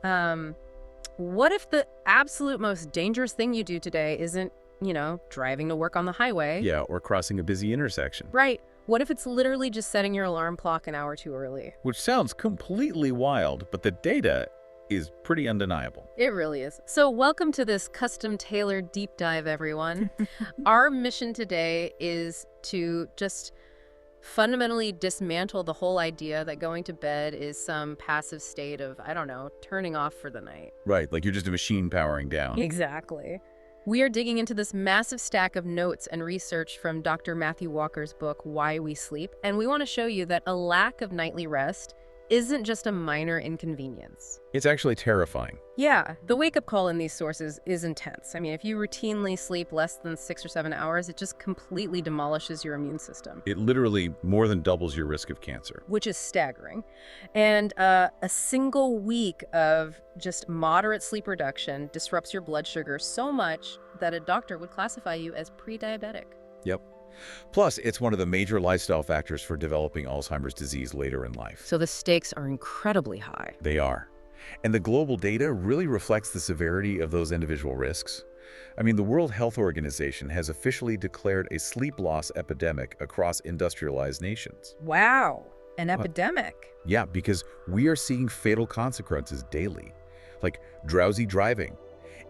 What if the absolute most dangerous thing you do today isn't, driving to work on the highway? Yeah, or crossing a busy intersection. Right. What if it's literally just setting your alarm clock an hour too early? Which sounds completely wild, but the data is pretty undeniable. It really is. So welcome to this custom-tailored deep dive, everyone. Our mission today is to just fundamentally dismantle the whole idea that going to bed is some passive state of, turning off for the night. Right, like you're just a machine powering down. Exactly. We are digging into this massive stack of notes and research from Dr. Matthew Walker's book, Why We Sleep, and we want to show you that a lack of nightly rest isn't just a minor inconvenience. It's actually terrifying. Yeah, the wake-up call in these sources is intense. I mean, if you routinely sleep less than 6 or 7 hours, it just completely demolishes your immune system. It literally more than doubles your risk of cancer. Which is staggering. And a single week of just moderate sleep reduction disrupts your blood sugar so much that a doctor would classify you as pre-diabetic. Yep. Plus, it's one of the major lifestyle factors for developing Alzheimer's disease later in life. So the stakes are incredibly high. They are. And the global data really reflects the severity of those individual risks. I mean, the World Health Organization has officially declared a sleep loss epidemic across industrialized nations. Wow, an epidemic. Yeah, because we are seeing fatal consequences daily, like drowsy driving.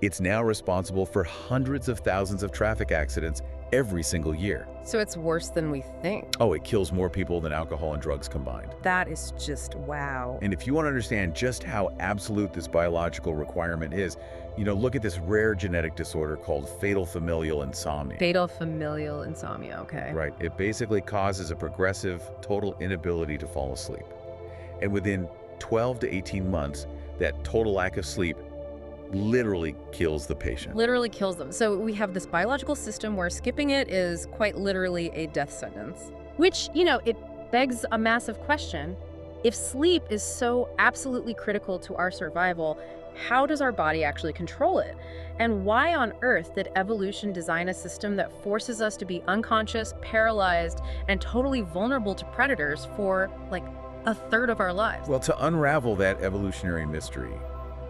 It's now responsible for hundreds of thousands of traffic accidents every single year. So it's worse than we think. Oh, it kills more people than alcohol and drugs combined. That is just wow. And if you want to understand just how absolute this biological requirement is, look at this rare genetic disorder called fatal familial insomnia. Fatal familial insomnia, okay. Right. It basically causes a progressive, total inability to fall asleep. And within 12 to 18 months, that total lack of sleep literally kills the patient. Literally kills them. So we have this biological system where skipping it is quite literally a death sentence. Which, it begs a massive question. If sleep is so absolutely critical to our survival, how does our body actually control it? And why on earth did evolution design a system that forces us to be unconscious, paralyzed, and totally vulnerable to predators for, like, a third of our lives? Well, to unravel that evolutionary mystery,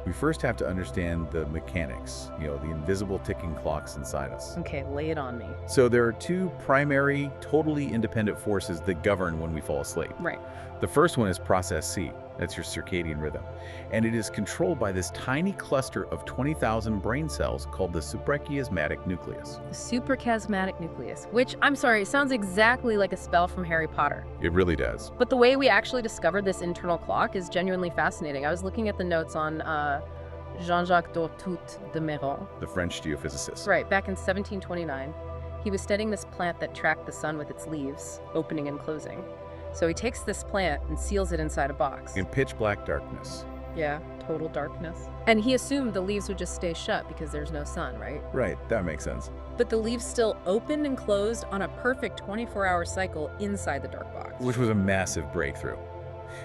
we first have to understand the mechanics, the invisible ticking clocks inside us. Okay, lay it on me. So there are two primary, totally independent forces that govern when we fall asleep. Right. The first one is process C. That's your circadian rhythm. And it is controlled by this tiny cluster of 20,000 brain cells called the suprachiasmatic nucleus. The suprachiasmatic nucleus, which, I'm sorry, sounds exactly like a spell from Harry Potter. It really does. But the way we actually discovered this internal clock is genuinely fascinating. I was looking at the notes on Jean-Jacques d'Ortout de Méron. The French geophysicist. Right, back in 1729. He was studying this plant that tracked the sun with its leaves, opening and closing. So he takes this plant and seals it inside a box. In pitch black darkness. Yeah, total darkness. And he assumed the leaves would just stay shut because there's no sun, right? Right, that makes sense. But the leaves still opened and closed on a perfect 24-hour cycle inside the dark box. Which was a massive breakthrough.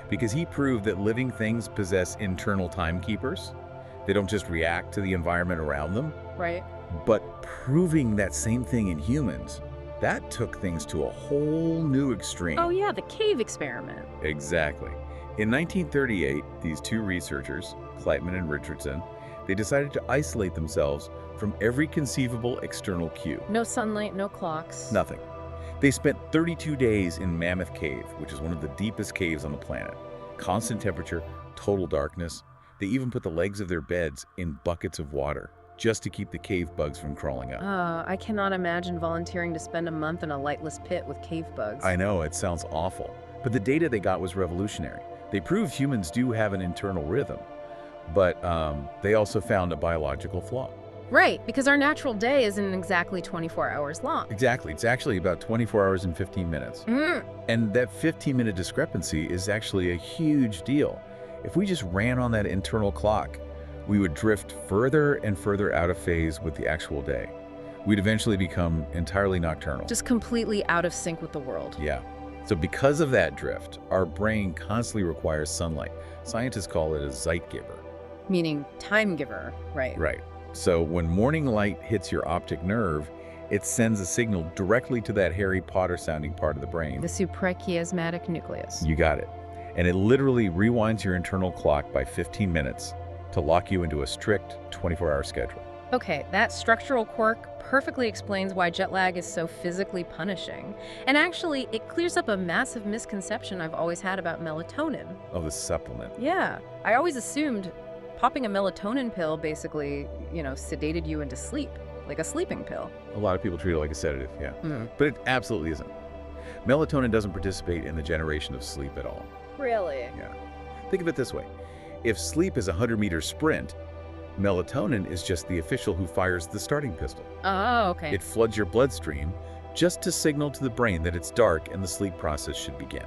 Because he proved that living things possess internal timekeepers. They don't just react to the environment around them. Right. But proving that same thing in humans, that took things to a whole new extreme. Oh yeah, the cave experiment. Exactly. In 1938, these two researchers, Kleitman and Richardson, they decided to isolate themselves from every conceivable external cue. No sunlight, no clocks. Nothing. They spent 32 days in Mammoth Cave, which is one of the deepest caves on the planet. Constant temperature, total darkness. They even put the legs of their beds in buckets of water, just to keep the cave bugs from crawling up. I cannot imagine volunteering to spend a month in a lightless pit with cave bugs. I know, it sounds awful. But the data they got was revolutionary. They proved humans do have an internal rhythm, but they also found a biological flaw. Right, because our natural day isn't exactly 24 hours long. Exactly. It's actually about 24 hours and 15 minutes. And that 15-minute discrepancy is actually a huge deal. If we just ran on that internal clock, we would drift further and further out of phase with the actual day. We'd eventually become entirely nocturnal. Just completely out of sync with the world. Yeah. So because of that drift, our brain constantly requires sunlight. Scientists call it a Zeitgeber. Meaning time giver, right? Right. So when morning light hits your optic nerve, it sends a signal directly to that Harry Potter-sounding part of the brain. The suprachiasmatic nucleus. You got it. And it literally rewinds your internal clock by 15 minutes, to lock you into a strict 24-hour schedule. Okay, that structural quirk perfectly explains why jet lag is so physically punishing. And actually, it clears up a massive misconception I've always had about melatonin. Oh, the supplement. Yeah, I always assumed popping a melatonin pill basically, sedated you into sleep, like a sleeping pill. A lot of people treat it like a sedative, yeah. But it absolutely isn't. Melatonin doesn't participate in the generation of sleep at all. Really? Yeah. Think of it this way. If sleep is a 100-meter sprint, melatonin is just the official who fires the starting pistol. Oh, okay. It floods your bloodstream just to signal to the brain that it's dark and the sleep process should begin.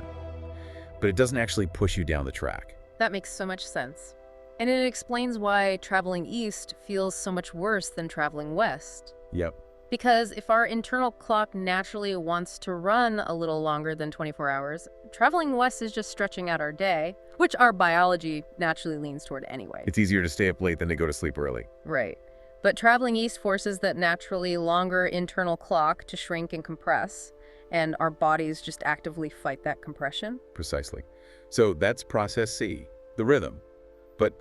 But it doesn't actually push you down the track. That makes so much sense. And it explains why traveling east feels so much worse than traveling west. Yep. Because if our internal clock naturally wants to run a little longer than 24 hours, traveling west is just stretching out our day, which our biology naturally leans toward anyway. It's easier to stay up late than to go to sleep early. Right. But traveling east forces that naturally longer internal clock to shrink and compress, and our bodies just actively fight that compression. Precisely. So that's process C, the rhythm. But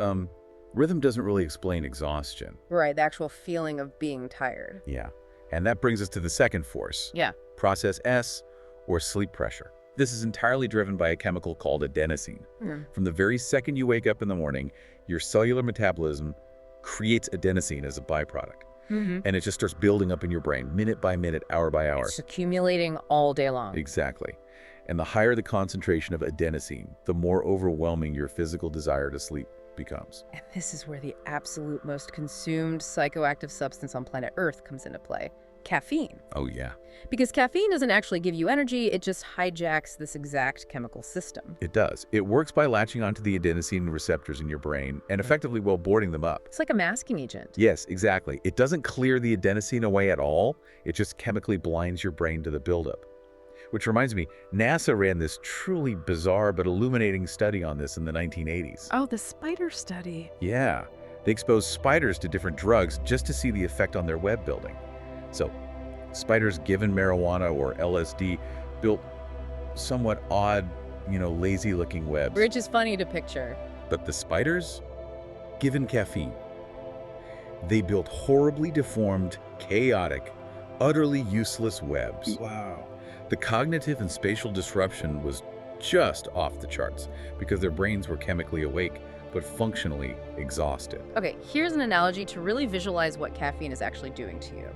rhythm doesn't really explain exhaustion. Right, the actual feeling of being tired. Yeah. And that brings us to the second force. Yeah. Process S, or sleep pressure. This is entirely driven by a chemical called adenosine. From the very second you wake up in the morning, your cellular metabolism creates adenosine as a byproduct. And it just starts building up in your brain, minute by minute, hour by hour. It's accumulating all day long. Exactly. And the higher the concentration of adenosine, the more overwhelming your physical desire to sleep becomes. And this is where the absolute most consumed psychoactive substance on planet Earth comes into play. Caffeine. Oh, yeah. Because caffeine doesn't actually give you energy, it just hijacks this exact chemical system. It does. It works by latching onto the adenosine receptors in your brain and effectively boarding them up. It's like a masking agent. Yes, exactly. It doesn't clear the adenosine away at all. It just chemically blinds your brain to the buildup. Which reminds me, NASA ran this truly bizarre but illuminating study on this in the 1980s. Oh, the spider study. Yeah. They exposed spiders to different drugs just to see the effect on their web building. So, spiders given marijuana or LSD built somewhat odd, lazy-looking webs. Which is funny to picture. But the spiders, given caffeine, they built horribly deformed, chaotic, utterly useless webs. Wow. The cognitive and spatial disruption was just off the charts because their brains were chemically awake but functionally exhausted. Okay, here's an analogy to really visualize what caffeine is actually doing to you.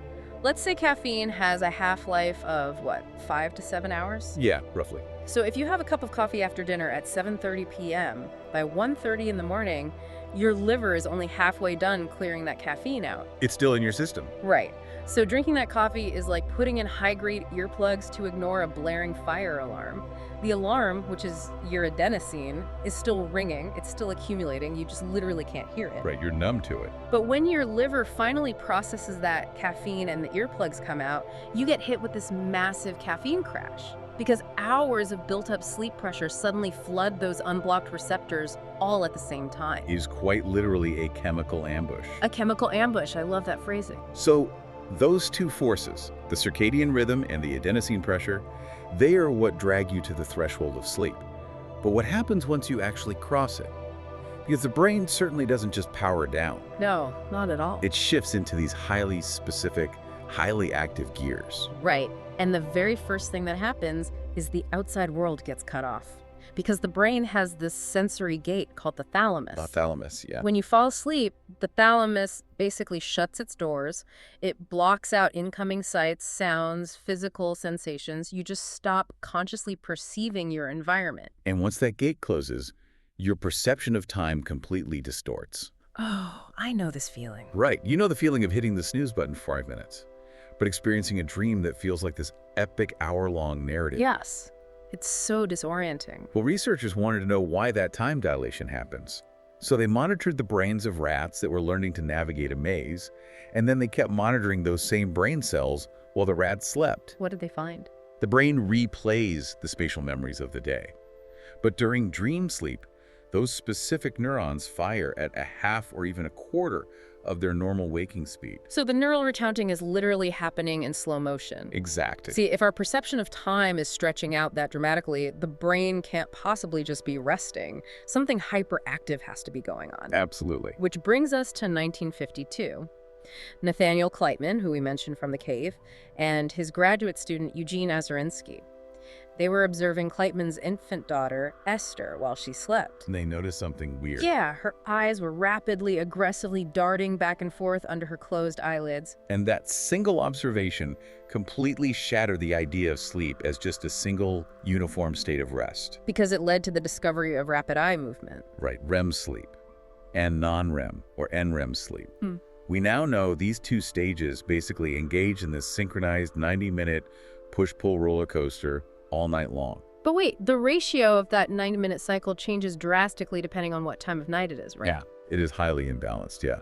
Let's say caffeine has a half-life of, 5 to 7 hours? Yeah, roughly. So if you have a cup of coffee after dinner at 7:30 p.m., by 1:30 in the morning, your liver is only halfway done clearing that caffeine out. It's still in your system. Right. So drinking that coffee is like putting in high-grade earplugs to ignore a blaring fire alarm. The alarm, which is your adenosine, is still ringing. It's still accumulating. You just literally can't hear it. Right, you're numb to it. But when your liver finally processes that caffeine and the earplugs come out, you get hit with this massive caffeine crash. Because hours of built-up sleep pressure suddenly flood those unblocked receptors all at the same time. It is quite literally a chemical ambush. A chemical ambush. I love that phrasing. So those two forces, the circadian rhythm and the adenosine pressure, they are what drag you to the threshold of sleep. But what happens once you actually cross it? Because the brain certainly doesn't just power down. No, not at all. It shifts into these highly specific, highly active gears. Right. And the very first thing that happens is the outside world gets cut off. Because the brain has this sensory gate called the thalamus. The thalamus, yeah. When you fall asleep, the thalamus basically shuts its doors. It blocks out incoming sights, sounds, physical sensations. You just stop consciously perceiving your environment. And once that gate closes, your perception of time completely distorts. Oh, I know this feeling. Right. You know the feeling of hitting the snooze button for 5 minutes, but experiencing a dream that feels like this epic hour-long narrative. Yes. It's so disorienting. Well, researchers wanted to know why that time dilation happens. So they monitored the brains of rats that were learning to navigate a maze, and then they kept monitoring those same brain cells while the rats slept. What did they find? The brain replays the spatial memories of the day. But during dream sleep, those specific neurons fire at a half or even a quarter of their normal waking speed. So the neural recounting is literally happening in slow motion. Exactly. See, if our perception of time is stretching out that dramatically, the brain can't possibly just be resting. Something hyperactive has to be going on. Absolutely. Which brings us to 1952. Nathaniel Kleitman, who we mentioned from the cave, and his graduate student Eugene Azarinsky. They were observing Kleitman's infant daughter, Esther, while she slept. And they noticed something weird. Yeah, her eyes were rapidly, aggressively darting back and forth under her closed eyelids. And that single observation completely shattered the idea of sleep as just a single, uniform state of rest. Because it led to the discovery of rapid eye movement. Right, REM sleep and non-REM, or NREM sleep. We now know these two stages basically engage in this synchronized 90-minute push-pull roller coaster all night long. But wait, the ratio of that 90-minute cycle changes drastically depending on what time of night it is, right? Yeah, it is highly imbalanced, yeah.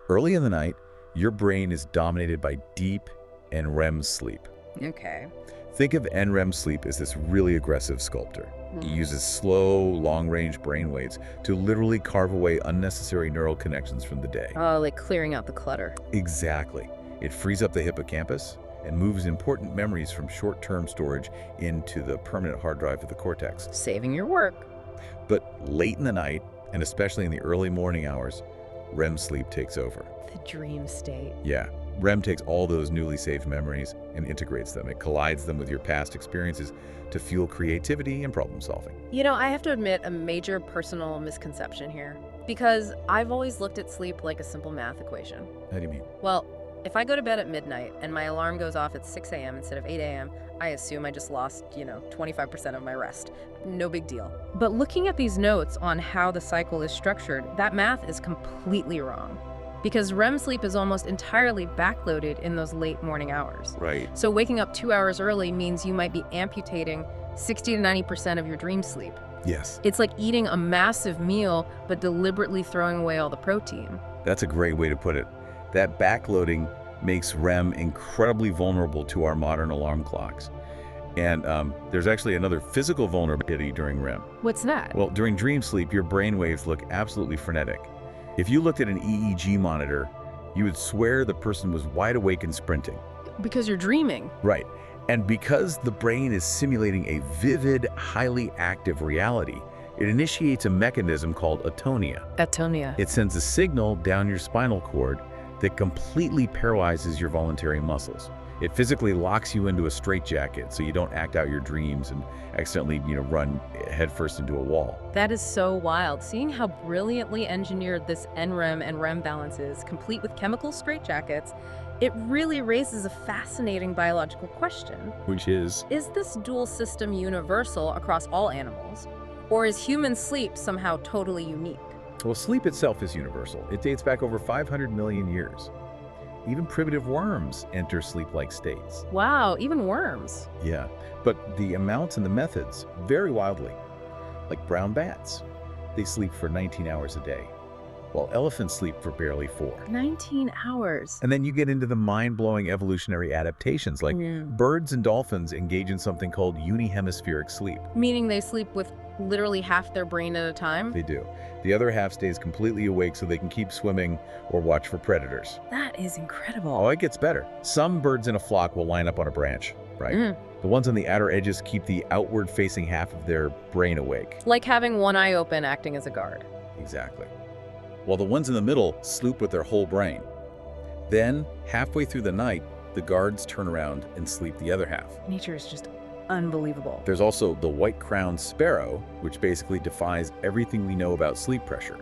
Early in the night, your brain is dominated by deep NREM sleep. Okay. Think of NREM sleep as this really aggressive sculptor. He uses slow, long-range brainwaves to literally carve away unnecessary neural connections from the day. Oh, like clearing out the clutter. Exactly. It frees up the hippocampus and moves important memories from short-term storage into the permanent hard drive of the cortex. Saving your work. But late in the night, and especially in the early morning hours, REM sleep takes over. The dream state. Yeah. REM takes all those newly saved memories and integrates them. It collides them with your past experiences to fuel creativity and problem solving. You know, I have to admit a major personal misconception here. Because I've always looked at sleep like a simple math equation. How do you mean? Well, if I go to bed at midnight and my alarm goes off at 6 a.m. instead of 8 a.m., I assume I just lost, 25% of my rest. No big deal. But looking at these notes on how the cycle is structured, that math is completely wrong. Because REM sleep is almost entirely backloaded in those late morning hours. Right. So waking up 2 hours early means you might be amputating 60 to 90% of your dream sleep. Yes. It's like eating a massive meal, but deliberately throwing away all the protein. That's a great way to put it. That backloading makes REM incredibly vulnerable to our modern alarm clocks. And there's actually another physical vulnerability during REM. What's that? Well, during dream sleep, your brain waves look absolutely frenetic. If you looked at an EEG monitor, you would swear the person was wide awake and sprinting. Because you're dreaming. Right. And because the brain is simulating a vivid, highly active reality, it initiates a mechanism called Atonia. Atonia. It sends a signal down your spinal cord that completely paralyzes your voluntary muscles. It physically locks you into a straitjacket so you don't act out your dreams and accidentally, run headfirst into a wall. That is so wild. Seeing how brilliantly engineered this NREM and REM balance is, complete with chemical straitjackets, it really raises a fascinating biological question. Which is this dual system universal across all animals? Or is human sleep somehow totally unique? well, sleep itself is universal. It dates back over 500 million years. Even primitive worms enter sleep-like states. Wow, even worms. Yeah, but the amounts and the methods vary wildly. Like brown bats, they sleep for 19 hours a day, while elephants sleep for barely 4. 19 hours. And then you get into the mind-blowing evolutionary adaptations, like birds and dolphins engage in something called unihemispheric sleep. Meaning they sleep with literally half their brain at a time? They do. The other half stays completely awake so they can keep swimming or watch for predators. That is incredible. Oh, it gets better. Some birds in a flock will line up on a branch, right? The ones on the outer edges keep the outward-facing half of their brain awake. Like having one eye open acting as a guard. Exactly. While the ones in the middle sleep with their whole brain. Then, halfway through the night, the guards turn around and sleep the other half. Nature is just unbelievable. There's also the white-crowned sparrow, which basically defies everything we know about sleep pressure.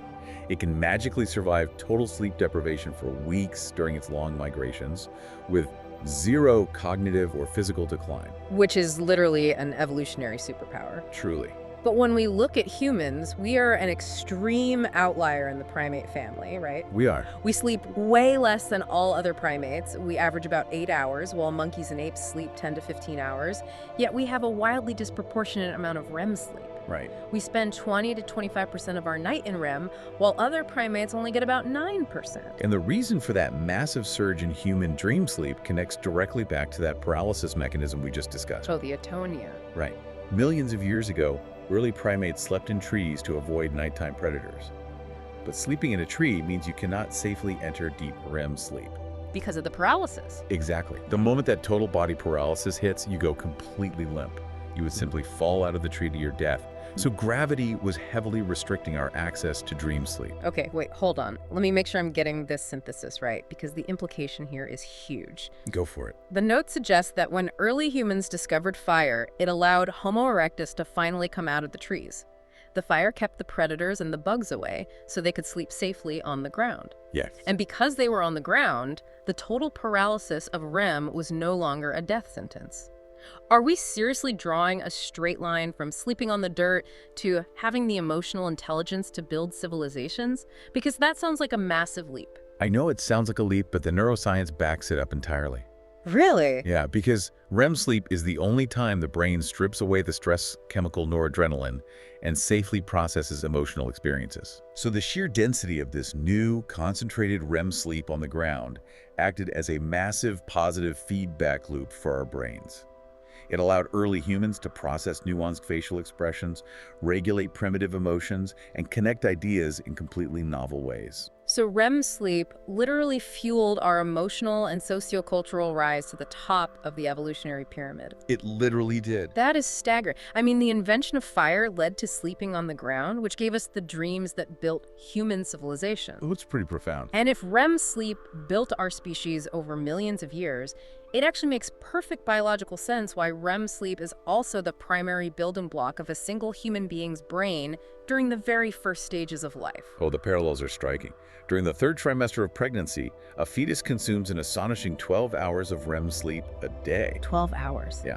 It can magically survive total sleep deprivation for weeks during its long migrations, with 0 cognitive or physical decline. Which is literally an evolutionary superpower. Truly. But when we look at humans, we are an extreme outlier in the primate family, right? We are. We sleep way less than all other primates. We average about 8 hours, while monkeys and apes sleep 10 to 15 hours. Yet we have a wildly disproportionate amount of REM sleep. Right. We spend 20 to 25% of our night in REM, while other primates only get about 9%. And the reason for that massive surge in human dream sleep connects directly back to that paralysis mechanism we just discussed. Oh, the Atonia. Right. Millions of years ago, early primates slept in trees to avoid nighttime predators. But sleeping in a tree means you cannot safely enter deep REM sleep. Because of the paralysis. Exactly. The moment that total body paralysis hits, you go completely limp. You would simply fall out of the tree to your death. So gravity was heavily restricting our access to dream sleep. Okay, wait, hold on. Let me make sure I'm getting this synthesis right, because the implication here is huge. Go for it. The note suggests that when early humans discovered fire, it allowed Homo erectus to finally come out of the trees. The fire kept the predators and the bugs away, so they could sleep safely on the ground. Yes. And because they were on the ground, the total paralysis of REM was no longer a death sentence. Are we seriously drawing a straight line from sleeping on the dirt to having the emotional intelligence to build civilizations? Because that sounds like a massive leap. I know it sounds like a leap, but the neuroscience backs it up entirely. Really? Yeah, because REM sleep is the only time the brain strips away the stress chemical noradrenaline and safely processes emotional experiences. So the sheer density of this new, concentrated REM sleep on the ground acted as a massive positive feedback loop for our brains. It allowed early humans to process nuanced facial expressions, regulate primitive emotions, and connect ideas in completely novel ways. So REM sleep literally fueled our emotional and sociocultural rise to the top of the evolutionary pyramid. It literally did. That is staggering. I mean, the invention of fire led to sleeping on the ground, which gave us the dreams that built human civilization. Oh, it's pretty profound. And if REM sleep built our species over millions of years, it actually makes perfect biological sense why REM sleep is also the primary building block of a single human being's brain during the very first stages of life. Oh, the parallels are striking. During the third trimester of pregnancy, a fetus consumes an astonishing 12 hours of REM sleep a day. 12 hours. Yeah.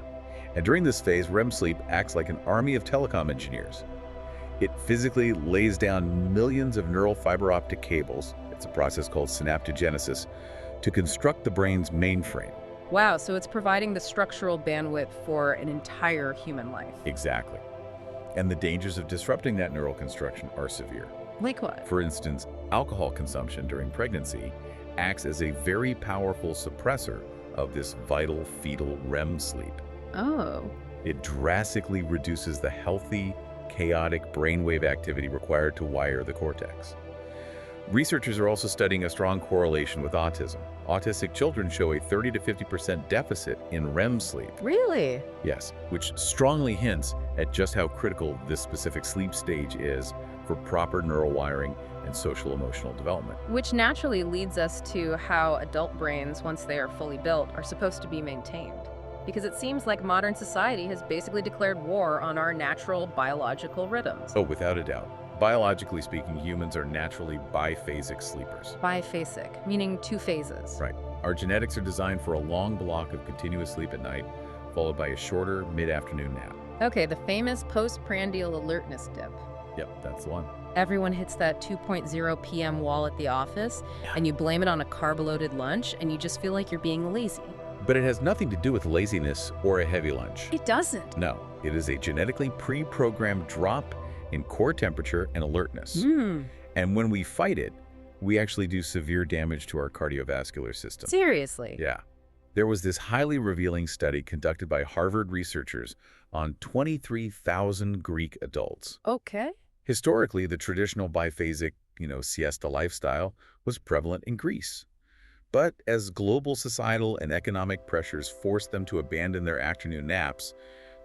And during this phase, REM sleep acts like an army of telecom engineers. It physically lays down millions of neural fiber optic cables, it's a process called synaptogenesis, to construct the brain's mainframe. Wow, so it's providing the structural bandwidth for an entire human life. Exactly. And the dangers of disrupting that neural construction are severe. Like what? For instance, alcohol consumption during pregnancy acts as a very powerful suppressor of this vital fetal REM sleep. Oh. It drastically reduces the healthy, chaotic brainwave activity required to wire the cortex. Researchers are also studying a strong correlation with autism. Autistic children show a 30 to 50% deficit in REM sleep. Really? Yes, which strongly hints at just how critical this specific sleep stage is for proper neural wiring and social-emotional development. Which naturally leads us to how adult brains, once they are fully built, are supposed to be maintained. Because it seems like modern society has basically declared war on our natural biological rhythms. Oh, without a doubt. Biologically speaking, humans are naturally biphasic sleepers. Biphasic, meaning two phases. Right. Our genetics are designed for a long block of continuous sleep at night, followed by a shorter mid-afternoon nap. Okay, the famous postprandial alertness dip. Yep, that's the one. Everyone hits that 2:00 p.m. wall at the office, and you blame it on a carb-loaded lunch, and you just feel like you're being lazy. But it has nothing to do with laziness or a heavy lunch. It doesn't. No, it is a genetically pre-programmed drop in core temperature and alertness. And when we fight it, we actually do severe damage to our cardiovascular system. Seriously? Yeah. There was this highly revealing study conducted by Harvard researchers on 23,000 Greek adults. Okay. Historically, the traditional biphasic, siesta lifestyle was prevalent in Greece. But as global societal and economic pressures forced them to abandon their afternoon naps,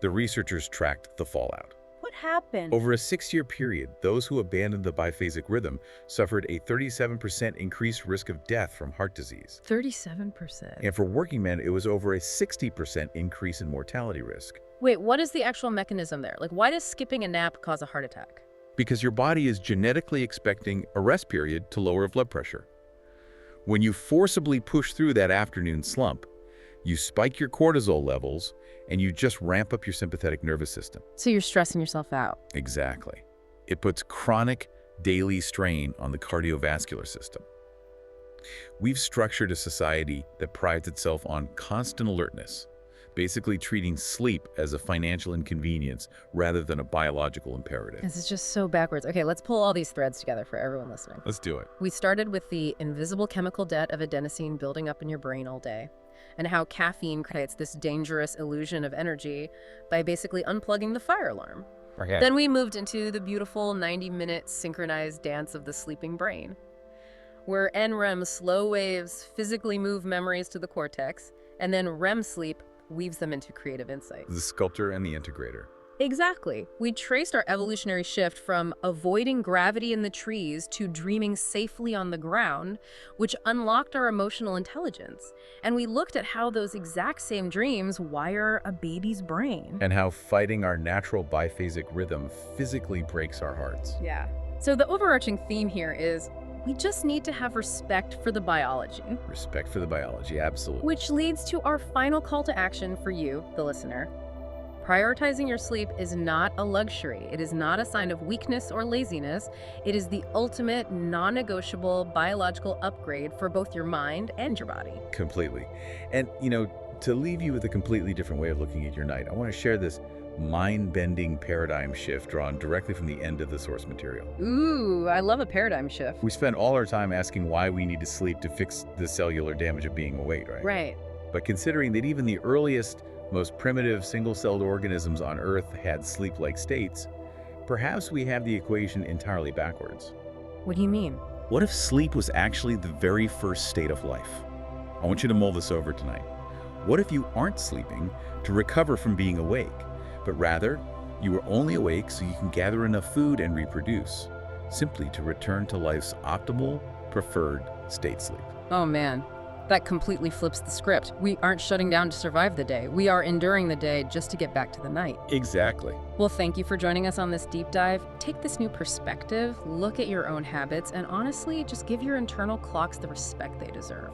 the researchers tracked the fallout. What happened? Over a 6-year period, those who abandoned the biphasic rhythm suffered a 37% increased risk of death from heart disease. 37%. And for working men, it was over a 60% increase in mortality risk. Wait, what is the actual mechanism there? Like, why does skipping a nap cause a heart attack? Because your body is genetically expecting a rest period to lower blood pressure. When you forcibly push through that afternoon slump, you spike your cortisol levels and you just ramp up your sympathetic nervous system. So you're stressing yourself out. Exactly. It puts chronic daily strain on the cardiovascular system. We've structured a society that prides itself on constant alertness, basically treating sleep as a financial inconvenience rather than a biological imperative. This is just so backwards. Okay, let's pull all these threads together for everyone listening. Let's do it. We started with the invisible chemical debt of adenosine building up in your brain all day, and how caffeine creates this dangerous illusion of energy by basically unplugging the fire alarm. Okay. Then we moved into the beautiful 90-minute synchronized dance of the sleeping brain, where NREM slow waves physically move memories to the cortex, and then REM sleep weaves them into creative insights. The Sculptor and the Integrator. Exactly. We traced our evolutionary shift from avoiding gravity in the trees to dreaming safely on the ground, which unlocked our emotional intelligence. And we looked at how those exact same dreams wire a baby's brain. And how fighting our natural biphasic rhythm physically breaks our hearts. Yeah. So the overarching theme here is we just need to have respect for the biology. Respect for the biology, absolutely. Which leads to our final call to action for you, the listener. Prioritizing your sleep is not a luxury. It is not a sign of weakness or laziness. It is the ultimate non-negotiable biological upgrade for both your mind and your body. Completely. And, to leave you with a completely different way of looking at your night, I want to share this mind-bending paradigm shift drawn directly from the end of the source material. Ooh, I love a paradigm shift. We spend all our time asking why we need to sleep to fix the cellular damage of being awake, right? Right. But considering that even the earliest, most primitive single-celled organisms on Earth had sleep-like states, perhaps we have the equation entirely backwards. What do you mean? What if sleep was actually the very first state of life? I want you to mull this over tonight. What if you aren't sleeping to recover from being awake, but rather you are only awake so you can gather enough food and reproduce, simply to return to life's optimal, preferred state sleep? Oh man, that completely flips the script. We aren't shutting down to survive the day. We are enduring the day just to get back to the night. Exactly. Well, thank you for joining us on this deep dive. Take this new perspective, look at your own habits, and honestly, just give your internal clocks the respect they deserve.